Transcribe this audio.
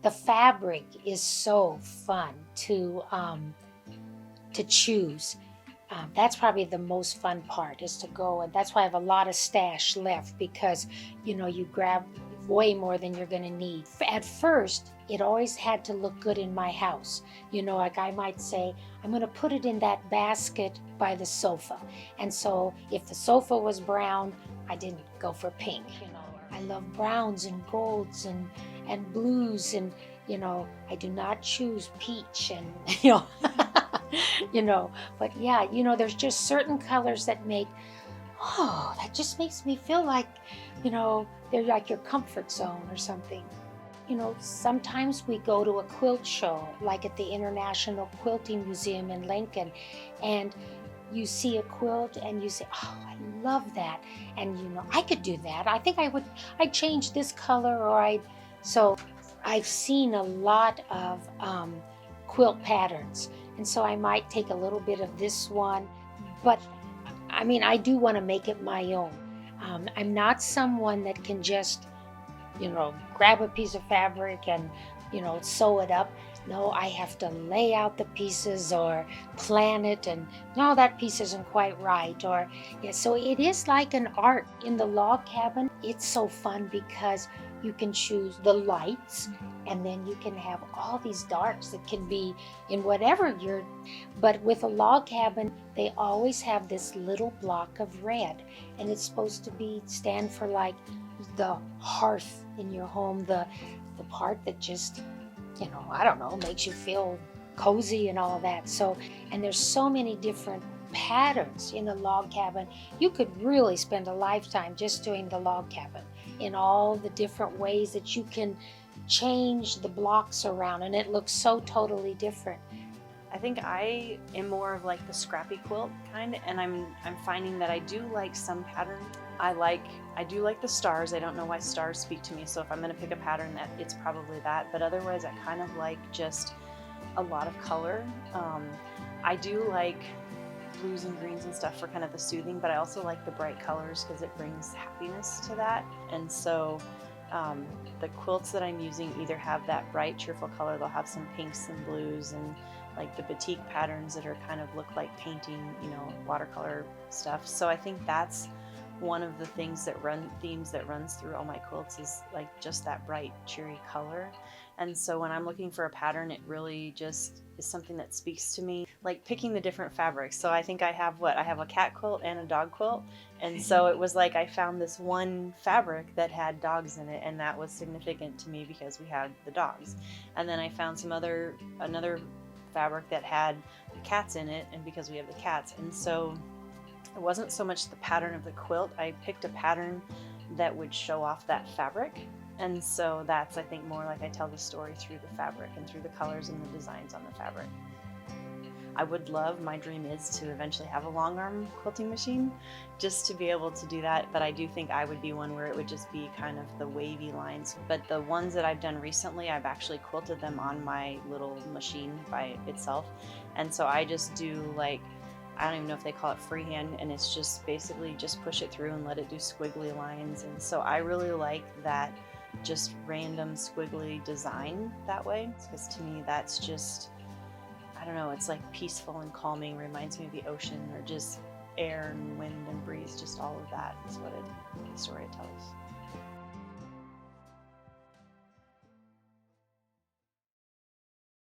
the fabric is so fun to choose. That's probably the most fun part is to go, and that's why I have a lot of stash left because you grab way more than you're going to need. At first, it always had to look good in my house. Like I might say, I'm going to put it in that basket by the sofa. And so if the sofa was brown, I didn't go for pink. I love browns and golds and blues, and I do not choose peach and but yeah, there's just certain colors that that just makes me feel like, they're like your comfort zone or something. Sometimes we go to a quilt show, like at the International Quilting Museum in Lincoln, and you see a quilt and you say, oh, I love that. And I could do that. I think I'd change this color so I've seen a lot of quilt patterns. And so I might take a little bit of this one, but I mean, I do want to make it my own. I'm not someone that can just, grab a piece of fabric and, sew it up. No, I have to lay out the pieces or plan it, and no, that piece isn't quite right. Or, yeah, so it is like an art. In the log cabin, it's so fun because you can choose the lights, and then you can have all these darks that can be in whatever but with a log cabin, they always have this little block of red, and it's supposed to stand for like the hearth in your home, the part that just, I don't know, makes you feel cozy and all that. So, and there's so many different patterns in a log cabin. You could really spend a lifetime just doing the log cabin in all the different ways that you can change the blocks around, and it looks so totally different. I think I am more of like the scrappy quilt kind, and I'm finding that I do like some patterns. I do like the stars. I don't know why stars speak to me, so if I'm going to pick a pattern, that it's probably that. But otherwise, I kind of like just a lot of color. I do like blues and greens and stuff for kind of the soothing, but I also like the bright colors because it brings happiness to that. And so the quilts that I'm using either have that bright, cheerful color. They'll have some pinks and blues and like the batik patterns that are kind of look like painting, watercolor stuff. So I think that's one of the themes that runs through all my quilts is like just that bright, cheery color. And so when I'm looking for a pattern, it really just is something that speaks to me, like picking the different fabrics. So I think I have a cat quilt and a dog quilt. And so it was like I found this one fabric that had dogs in it, and that was significant to me because we had the dogs. And then I found another fabric that had the cats in it, and because we have the cats. And so it wasn't so much the pattern of the quilt. I picked a pattern that would show off that fabric. And so that's, I think, more like I tell the story through the fabric and through the colors and the designs on the fabric. My dream is to eventually have a long arm quilting machine just to be able to do that. But I do think I would be one where it would just be kind of the wavy lines. But the ones that I've done recently, I've actually quilted them on my little machine by itself. And so I just do I don't even know if they call it freehand, and it's just basically just push it through and let it do squiggly lines. And so I really like that just random squiggly design that way, because to me that's just, I don't know, it's like peaceful and calming, reminds me of the ocean, or just air and wind and breeze, just all of that is the story it tells.